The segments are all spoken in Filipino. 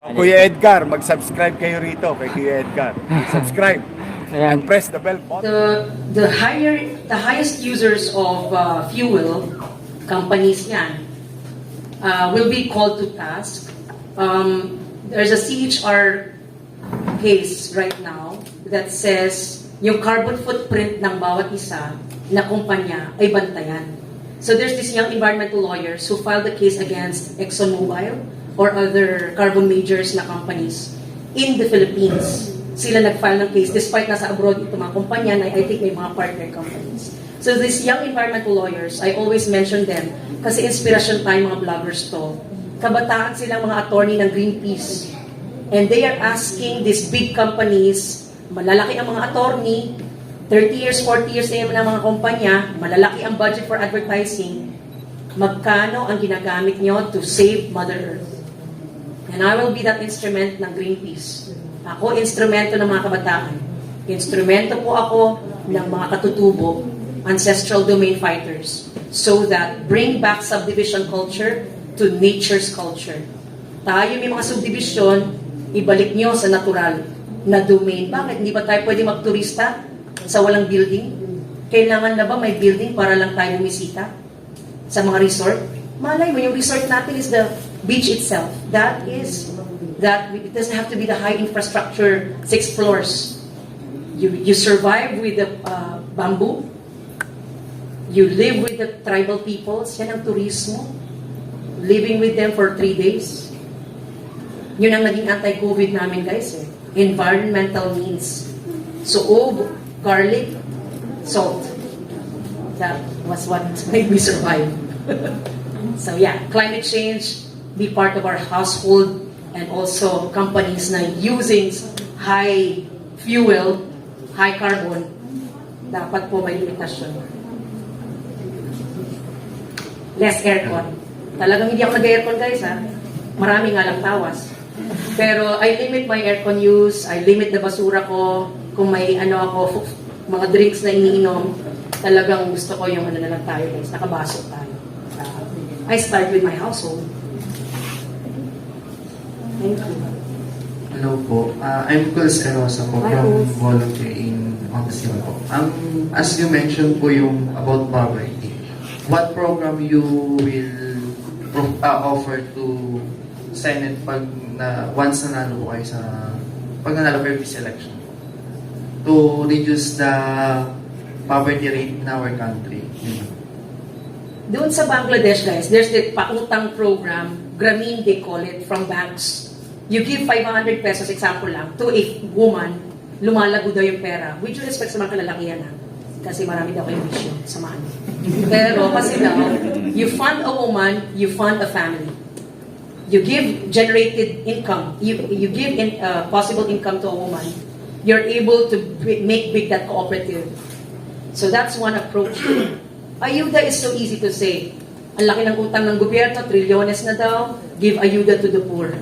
Kuya Edgar, mag-subscribe kayo rito kay Kuya Edgar. Subscribe and press the bell button. The highest users of fuel, companies yan, will be called to task. There's a CHR case right now that says yung carbon footprint ng bawat isa na kumpanya ay bantayan. So there's these young environmental lawyers who filed a case against ExxonMobil or other carbon majors na companies in the Philippines. Sila nag-file ng case despite nasa abroad itong mga kumpanya na I think may mga partner companies. So these young environmental lawyers, I always mention them kasi inspirasyon tayo mga vloggers to. Kabataan silang mga attorney ng Greenpeace. And they are asking these big companies, malalaki ang mga attorney, 30 years, 40 years na ng mga kumpanya, malalaki ang budget for advertising, magkano ang ginagamit nyo to save Mother Earth? And I will be that instrument ng Greenpeace. Ako, instrumento ng mga kabataan. Instrumento po ako ng mga katutubo, ancestral domain fighters, so that bring back subdivision culture to nature's culture. Tayo may mga subdivision, ibalik nyo sa natural na domain. Bakit? Hindi ba tayo pwede magturista sa walang building? Kailangan na ba may building para lang tayo bumisita sa mga resort? Malay mo, yung resort natin is the beach itself. It doesn't have to be the high infrastructure, 6 floors. You survive with the bamboo. You live with the tribal peoples. Yan ang turismo. Living with them for 3 days. Yun ang naging anti-COVID namin, guys. Environmental means. Suog, garlic, salt. That was what made me survive. So yeah, climate change, be part of our household, and also companies na using high fuel, high carbon, dapat po may limitasyon. Less aircon. Talagang hindi ako nag-aircon, guys, ha? Marami nga lang tawas. Pero I limit my aircon use, I limit the basura ko, kung may mga drinks na iniinom, talagang gusto ko yung na lang tayo, guys, nakabaso tayo. I start with my household. Thank you. Hello po. I'm Kuls Erosa po from Volunteer in Pangasinan po. As you mentioned po yung about poverty, what program you will offer to Senate once nanalo po kayo pag nanalo kayo this election to reduce the poverty rate in our country? Doon sa Bangladesh, guys, there's the pautang program, Grameen they call it, from banks. You give 500 pesos, example lang, to a woman, lumalago daw yung pera. With due respect sa mga kalalakihan, ha? Kasi marami daw kayong bisyo, samahan. Pero kasi daw, you fund a woman, you fund a family. You give generated income, you give possible income to a woman, you're able to make big that cooperative. So that's one approach. Ayuda is so easy to say. Ang laki ng utang ng gobyerno, trilyones na daw, give ayuda to the poor.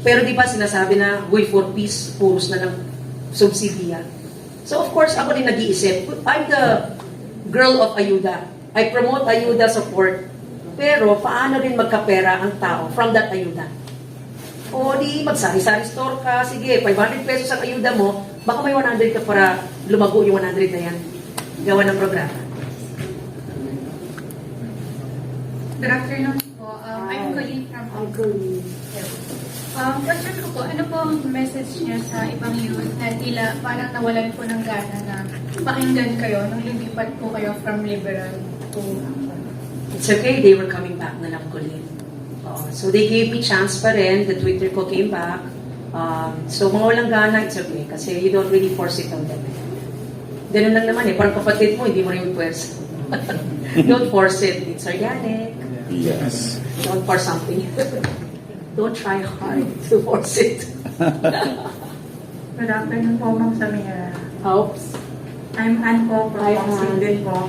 Pero di ba sinasabi na, we for peace, puros na ng subsidiya. So of course, ako din nag-iisip. I'm the girl of ayuda. I promote ayuda support. Pero paano din magkapera ang tao from that ayuda? O di magsari-sari store ka, sige, 500 pesos ang ayuda mo, baka may 100 ka para lumago yung 100 na yan. Gawa ng programa. Good afternoon po. I'm Colleen from question ko po, ano po ang message niyo sa ibang youth na tila parang nawalan po ng gana na pakinggan kayo nung lumipat po kayo from liberal to... It's okay, they were coming back na lang, Colleen. So they gave me chance pa rin, the Twitter ko came back. So mga walang gana, it's okay, kasi you don't really force it on them. Ganun lang naman parang kapatid mo, hindi mo rin pwers. Don't force it, it's organic. Yes. Don't force something. Don't try hard to force it. Good afternoon po, Ma'am Samira. Oops. I'm Ann po from Hi, Boxing din po.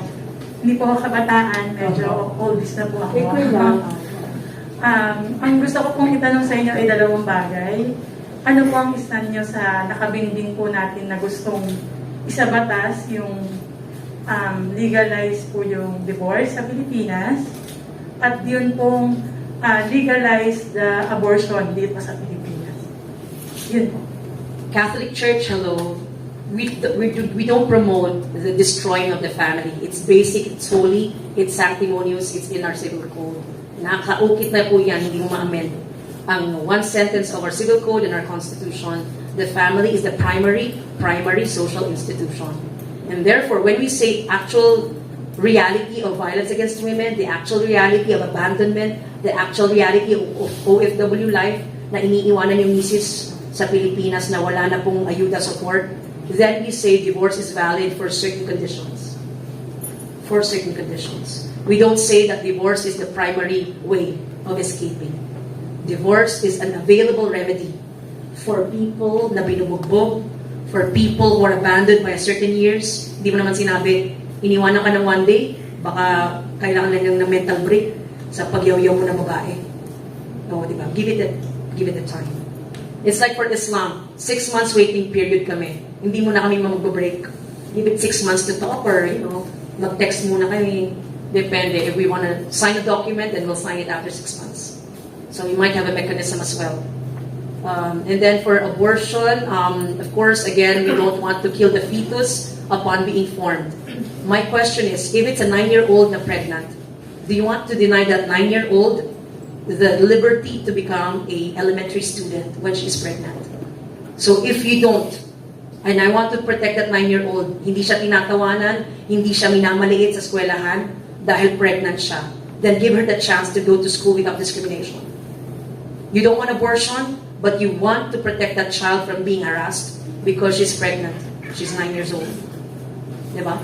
Hindi po ako kabataan, medyo oldies na po ako. Ikaw lang. Ang gusto ko pong itanong sa inyo ay dalawang bagay. Ano po ang stand nyo sa nakabinding po natin na gustong isabatas yung legalize po yung divorce sa Pilipinas at yun pong legalize the abortion dito sa Pilipinas? Yun po. Catholic Church, hello, we don't promote the destroying of the family. It's basic, it's holy, it's sanctimonious, it's in our civil code. Nakaukit na po yan, hindi mo ma-amend. Ang one sentence of our civil code and our constitution, the family is the primary social institution. And therefore, when we say actual reality of violence against women, the actual reality of abandonment, the actual reality of OFW life, na iniiwanan yung misis sa Pilipinas na wala na pong ayuda support, then we say divorce is valid for certain conditions. For certain conditions. We don't say that divorce is the primary way of escaping. Divorce is an available remedy for people na binubugbog, for people who are abandoned by a certain years. Hindi mo naman sinabi, iniwanan ka ng one day, baka kailangan na ng mental break sa pagyaw-yaw mo ng babae. No, di ba? Give it a time. It's like for Islam, 6 months waiting period kami. Hindi mo na kami mag-break. Give it 6 months to talk or, mag-text muna kami. Depende. If we want to sign a document, then we'll sign it after 6 months. So we might have a mechanism as well. And then for abortion, of course, again, we don't want to kill the fetus upon being formed. My question is, if it's a 9-year-old na pregnant, do you want to deny that 9-year-old the liberty to become a elementary student when she's pregnant? So if you don't, and I want to protect that 9-year-old, hindi siya tinatawanan, hindi siya minamaliit sa eskwelahan dahil pregnant siya, then give her the chance to go to school without discrimination. You don't want abortion, but you want to protect that child from being harassed because she's pregnant. She's 9 years old. Diba?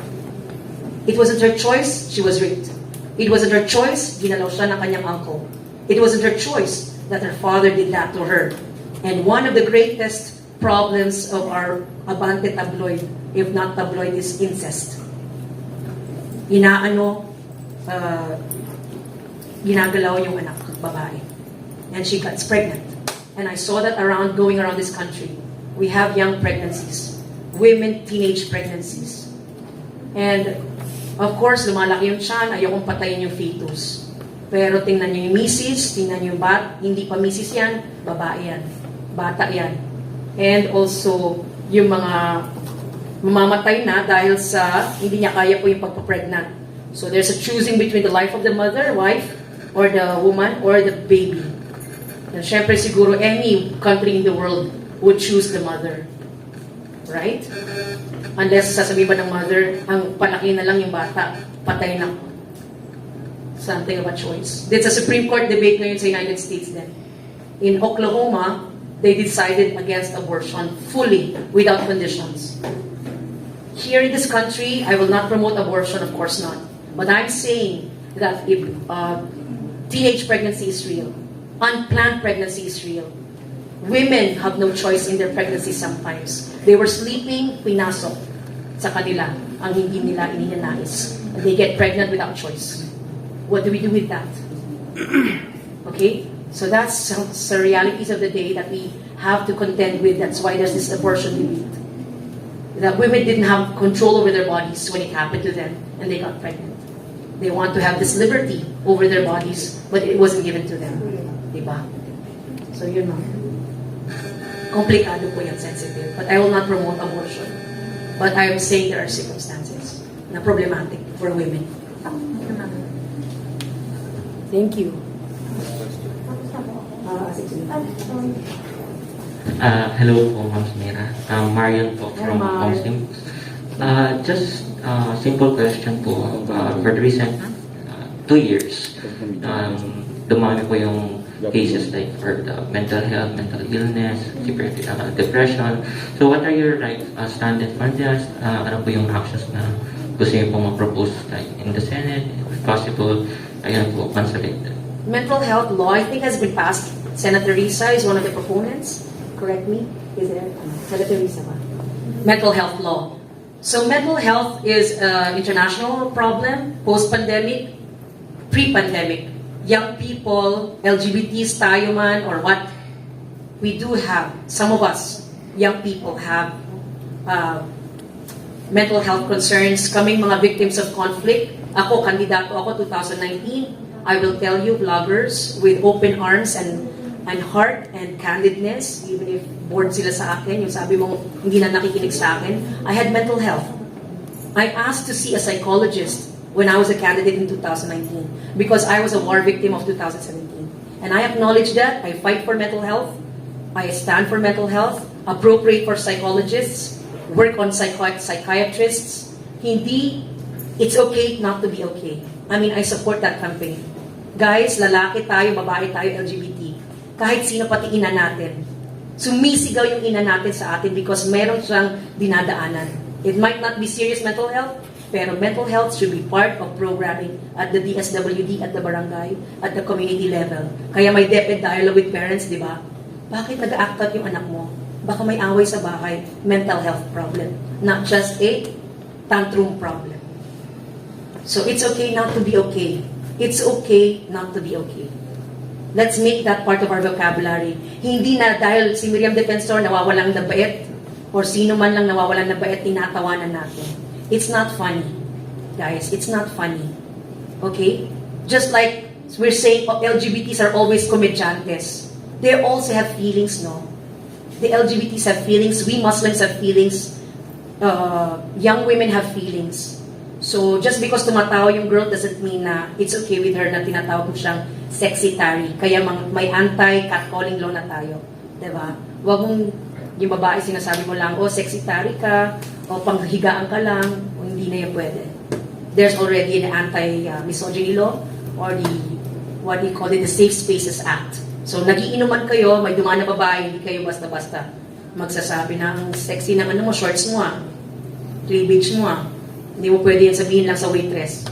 It wasn't her choice, she was raped. It wasn't her choice, ginalaw siya ng kanyang uncle. It wasn't her choice that her father did that to her. And one of the greatest problems of our abante tabloid, if not tabloid, is incest. Ginagalaw yung anak, babae. And she gets pregnant. And I saw that going around this country. We have young pregnancies, women, teenage pregnancies. And of course, lumalaki yung tiyan, ayokong patayin yung fetus. Pero tingnan nyo yung misis, tingnan nyo yung hindi pa misis yan, babae yan, bata yan. And also, yung mga mamamatay na dahil sa hindi niya kaya po yung pagpapregnant. So there's a choosing between the life of the mother, wife, or the woman, or the baby. And syempre siguro any country in the world would choose the mother. Right? Unless sasabihin ba ng mother, ang palaki na lang yung bata, patay na. Something of a choice. There's a Supreme Court debate ngayon sa United States then. In Oklahoma, they decided against abortion fully, without conditions. Here in this country, I will not promote abortion, of course not. But I'm saying that if teenage pregnancy is real, unplanned pregnancy is real, women have no choice in their pregnancy sometimes. They were sleeping, pinasok sa kanila ang hindi nila ininanais. They get pregnant without choice. What do we do with that? Okay? So that's the realities of the day that we have to contend with. That's why there's this abortion debate. That women didn't have control over their bodies when it happened to them and they got pregnant. They want to have this liberty over their bodies, but it wasn't given to them. Diba? So yun know. Komplikado po yan, sensitive. But I will not promote abortion. But I am saying there are circumstances na problematic for women. Thank you. Hello po, Ma'am Samira. Marian po from Comsim. Just a simple question po. For the recent 2 years, dumami po yung cases like for the mental health, mental illness, depression. So what are your stand-ins for this? Ano po yung actions na gusto niyo po ma-propose like in the Senate, if possible? Ayan po, consulate. Mental health law, I think, has been passed. Senator Risa is one of the proponents. Correct me? Is there? Senator Risa ba? Mental health law. So mental health is an international problem, post-pandemic, pre-pandemic. Young people, LGBTs tayo man, or what, we do have, some of us, young people have mental health concerns, kaming mga victims of conflict. Ako, kandidato ako 2019. I will tell you, vloggers with open arms and and heart and candidness, even if bored sila sa akin, yung sabi mo hindi na nakikinig sa akin, I had mental health. I asked to see a psychologist when I was a candidate in 2019 because I was a war victim of 2017. And I acknowledge that. I fight for mental health. I stand for mental health, appropriate for psychologists, work on psychiatrists. Hindi, it's okay not to be okay. I mean, I support that campaign. Guys, lalaki tayo, babae tayo, LGBT. Kahit sino pati ina natin. Sumisigaw yung ina natin sa atin because meron siyang dinadaanan. It might not be serious mental health, pero mental health should be part of programming at the DSWD, at the barangay, at the community level. Kaya may DepEd dialogue with parents, di ba? Bakit nag-act out yung anak mo? Baka may away sa bahay, mental health problem, not just a tantrum problem. So it's okay not to be okay. It's okay not to be okay. Let's make that part of our vocabulary. Hindi na dahil si Miriam Defensor nawawalan ng bait or sino man lang nawawalan ng bait, tinatawanan natin. It's not funny. Guys, it's not funny. Okay? Just like we're saying LGBTs are always komedyantes. They also have feelings, no? The LGBTs have feelings. We Muslims have feelings. Young women have feelings. So, just because tumatawa yung girl doesn't mean na it's okay with her na tinatawag mo siyang sexy tari. Kaya may anti-catcalling law na tayo. Diba? Huwag mong yung babae sinasabi mo lang, oh, sexy tari ka, o panghigaan ka lang, o hindi na yung pwede. There's already an anti-misogyny law or what do you call it, the Safe Spaces Act. So, nagiinuman kayo, may dumaan na babae, hindi kayo basta-basta magsasabi na ang sexy ng ano mo, shorts mo cleavage mo Hindi mo pwede yan sabihin lang sa waitress.